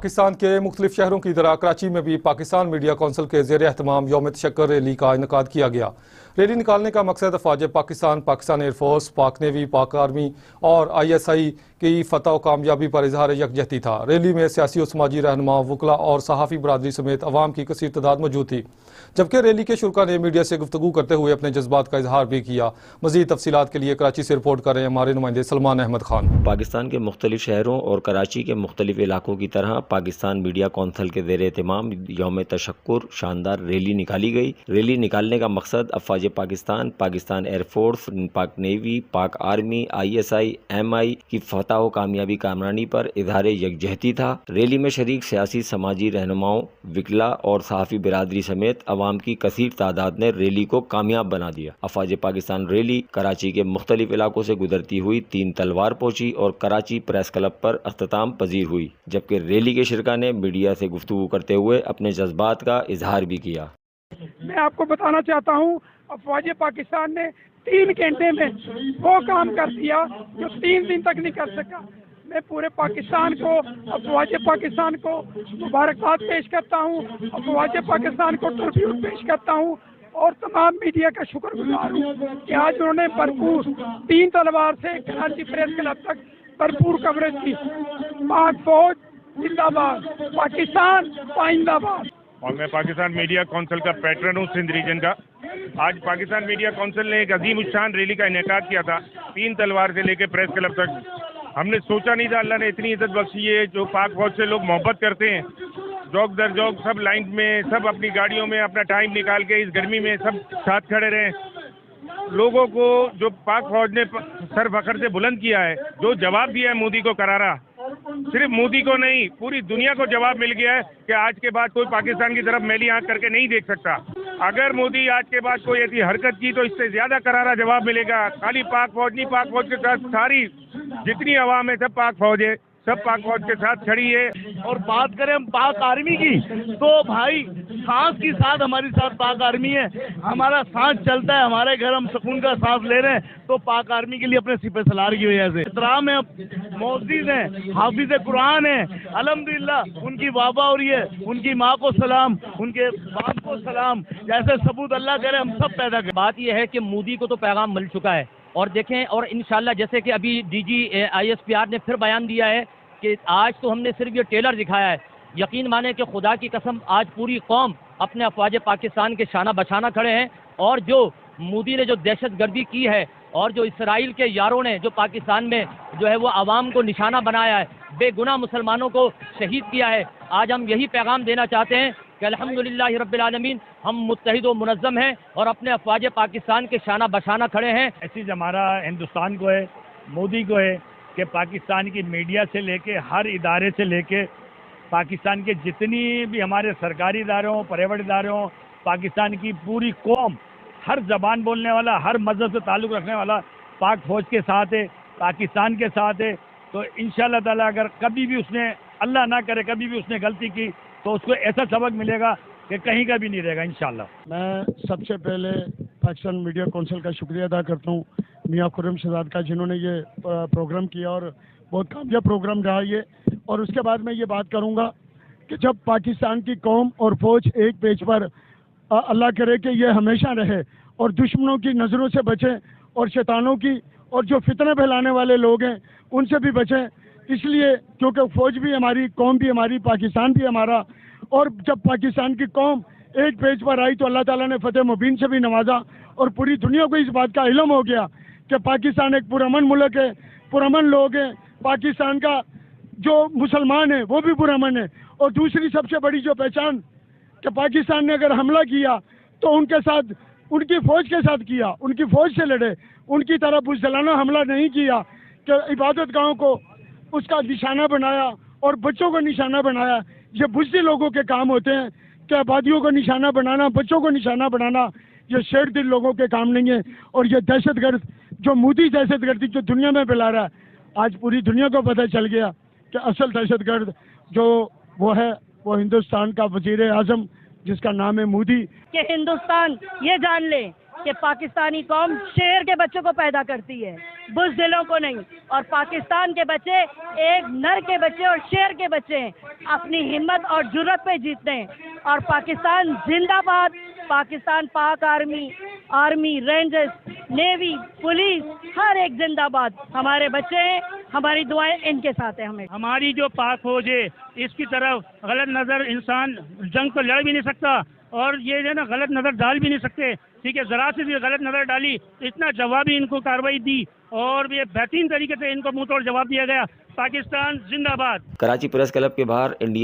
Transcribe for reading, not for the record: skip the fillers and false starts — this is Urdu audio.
پاکستان کے مختلف شہروں کی طرح کراچی میں بھی پاکستان میڈیا کونسل کے زیر اہتمام یوم تشکر ریلی کا انعقاد کیا گیا۔ ریلی نکالنے کا مقصد افواج پاکستان، پاکستان ایئر فورس، پاک نیوی، پاک آرمی اور ISI کی فتح و کامیابی پر اظہار یکجہتی تھا۔ ریلی میں سیاسی و سماجی رہنما، وکلاء اور صحافی برادری سمیت عوام کی کثیر تعداد موجود تھی، جبکہ ریلی کے شرکاء نے میڈیا سے گفتگو کرتے ہوئے اپنے جذبات کا اظہار بھی کیا۔ مزید تفصیلات کے لیے کراچی سے رپورٹ کر رہے ہیں ہمارے نمائندے سلمان احمد خان۔ پاکستان کے مختلف شہروں اور کراچی کے مختلف علاقوں کی طرح پاکستان میڈیا کونسل کے زیر اہتمام یوم تشکر شاندار ریلی نکالی گئی۔ ریلی نکالنے کا مقصد افواج پاکستان، پاکستان ایئر فورس، پاک نیوی، پاک آرمی، ISI، MI کی فتح و کامیابی کامرانی پر اظہار یکجہتی تھا۔ ریلی میں شریک سیاسی سماجی رہنماؤں، وکلاء اور صحافی برادری سمیت عوام کی کثیر تعداد نے ریلی کو کامیاب بنا دیا۔ افواج پاکستان ریلی کراچی کے مختلف علاقوں سے گزرتی ہوئی 3 تلوار پہنچی اور کراچی پریس کلب پر اختتام پذیر ہوئی، جبکہ ریلی کے شرکاء نے میڈیا سے گفتگو کرتے ہوئے اپنے جذبات کا اظہار بھی کیا۔ میں آپ کو بتانا چاہتا ہوں افواج پاکستان نے 3 گھنٹے میں وہ کام کر دیا جو 3 دن تک نہیں کر سکا۔ میں پورے پاکستان کو، افواج پاکستان کو مبارکباد پیش کرتا ہوں، افواج پاکستان کو ٹربیوٹ پیش کرتا ہوں اور تمام میڈیا کا شکر گزار ہوں کہ آج انہوں نے بھرپور 3 تلوار سے کراچی پریس کلب تک بھرپور کوریج کی۔ پاک فوج زندہ باد، پاکستان پائندہ باد۔ اور میں پاکستان میڈیا کونسل کا پیٹرن ہوں سندھ ریجن کا۔ آج پاکستان میڈیا کونسل نے ایک عظیم الشان ریلی کا انعقاد کیا تھا، 3 تلوار سے لے کے پریس کلب تک۔ ہم نے سوچا نہیں تھا اللہ نے اتنی عزت بخشی ہے، جو پاک فوج سے لوگ محبت کرتے ہیں، جوک در جوک سب لائن میں، سب اپنی گاڑیوں میں اپنا ٹائم نکال کے اس گرمی میں سب ساتھ کھڑے رہے۔ لوگوں کو جو پاک فوج نے سر فخر سے بلند کیا ہے، جو جواب دیا ہے مودی کو کرارا، صرف مودی کو نہیں پوری دنیا کو جواب مل گیا ہے کہ آج کے بعد کوئی پاکستان کی طرف میلی آنکھ کر کے نہیں دیکھ سکتا۔ اگر مودی آج کے بعد کوئی ایسی حرکت کی تو اس سے زیادہ کرارا جواب ملے گا۔ خالی پاک فوج نہیں، پاک فوج کے ساتھ ساری جتنی عوام ہے سب پاک فوج ہے، سب پاک فوج کے ساتھ کھڑی ہے۔ اور بات کریں ہم پاک آرمی کی تو بھائی سانس کی ساتھ ہماری ساتھ پاک آرمی ہے، ہمارا سانس چلتا ہے، ہمارے گھر ہم سکون کا سانس لے رہے ہیں تو پاک آرمی کے لیے اپنے سپہ سالار کی وجہ سے احترام ہے، معزز ہیں، حافظ قرآن ہیں، الحمدللہ ان کی بابا اور یہ ان کی ماں کو سلام، ان کے باپ کو سلام، جیسے ثبوت اللہ کرے ہم سب پیدا کریں۔ بات یہ ہے کہ مودی کو تو پیغام مل چکا ہے اور دیکھیں، اور انشاءاللہ جیسے کہ ابھی DG ISPR نے پھر بیان دیا ہے کہ آج تو ہم نے صرف یہ ٹیلر دکھایا ہے، یقین مانیں کہ خدا کی قسم آج پوری قوم اپنے افواج پاکستان کے شانہ بشانہ کھڑے ہیں، اور جو مودی نے جو دہشت گردی کی ہے اور جو اسرائیل کے یاروں نے جو پاکستان میں جو ہے وہ عوام کو نشانہ بنایا ہے، بے گناہ مسلمانوں کو شہید کیا ہے، آج ہم یہی پیغام دینا چاہتے ہیں کہ الحمدللہ رب العالمین ہم متحد و منظم ہیں اور اپنے افواج پاکستان کے شانہ بشانہ کھڑے ہیں۔ ایسی ہمارا ہندوستان کو ہے، مودی کو ہے کہ پاکستان کی میڈیا سے لے کے ہر ادارے سے لے کے پاکستان کے جتنی بھی ہمارے سرکاری ادارے ہوں، پرائیویٹ ادارے ہوں، پاکستان کی پوری قوم، ہر زبان بولنے والا، ہر مذہب سے تعلق رکھنے والا پاک فوج کے ساتھ ہے، پاکستان کے ساتھ ہے۔ تو انشاءاللہ تعالیٰ اگر کبھی بھی اس نے، اللہ نہ کرے کبھی بھی اس نے غلطی کی تو اس کو ایسا سبق ملے گا کہ کہیں کا بھی نہیں رہے گا انشاءاللہ۔ میں سب سے پہلے پاکستان میڈیا کونسل کا شکریہ ادا کرتا ہوں میاں خرم شہزاد کا، جنہوں نے یہ پروگرام کیا اور بہت کامیاب پروگرام رہا یہ۔ اور اس کے بعد میں یہ بات کروں گا کہ جب پاکستان کی قوم اور فوج ایک پیج پر، اللہ کرے کہ یہ ہمیشہ رہے اور دشمنوں کی نظروں سے بچیں اور شیطانوں کی اور جو فتنہ پھیلانے والے لوگ ہیں ان سے بھی بچیں، اس لیے کیونکہ فوج بھی ہماری، قوم بھی ہماری، پاکستان بھی ہمارا۔ اور جب پاکستان کی قوم ایک پیج پر آئی تو اللہ تعالیٰ نے فتح مبین سے بھی نوازا اور پوری دنیا کو اس بات کا علم ہو گیا کہ پاکستان ایک پرامن ملک ہے، پرامن لوگ ہیں، پاکستان کا جو مسلمان ہیں وہ بھی پرامن ہے۔ اور دوسری سب سے بڑی جو پہچان کہ پاکستان نے اگر حملہ کیا تو ان کے ساتھ، ان کی فوج کے ساتھ کیا، ان کی فوج سے لڑے، ان کی طرح بزدلانہ حملہ نہیں کیا کہ عبادت گاہوں کو اس کا نشانہ بنایا اور بچوں کو نشانہ بنایا۔ یہ بزدل لوگوں کے کام ہوتے ہیں کہ آبادیوں کو نشانہ بنانا، بچوں کو نشانہ بنانا، یہ شیر دل لوگوں کے کام نہیں ہے۔ اور یہ دہشت گرد جو مودی دہشت گردی جو دنیا میں پھیلا رہا ہے، آج پوری دنیا کو پتہ چل گیا کہ اصل دہشت گرد جو وہ ہے وہ ہندوستان کا وزیر اعظم جس کا نام ہے مودی۔ کہ ہندوستان یہ جان لے کہ پاکستانی قوم شیر کے بچوں کو پیدا کرتی ہے، بزدلوں کو نہیں، اور پاکستان کے بچے ایک نر کے بچے اور شیر کے بچے ہیں، اپنی ہمت اور جرت پہ جیتتے ہیں، اور پاکستان زندہ باد، پاکستان پاک آرمی رینجرز نیوی پولیس ہر ایک زندہ باد، ہمارے بچے ہیں، ہماری دعائیں ان کے ساتھ ہیں. ہماری جو پاک فوج ہے اس کی طرف غلط نظر انسان جنگ تو لڑ بھی نہیں سکتا اور یہ ہے نا غلط نظر ڈال بھی نہیں سکتے. ٹھیک ہے، ذرا سے بھی غلط نظر ڈالی اتنا جوابی ان کو کارروائی دی اور یہ بہترین طریقے سے ان کو منہ توڑ جواب دیا گیا. پاکستان زندہ باد. کراچی پریس کلب کے باہر انڈیا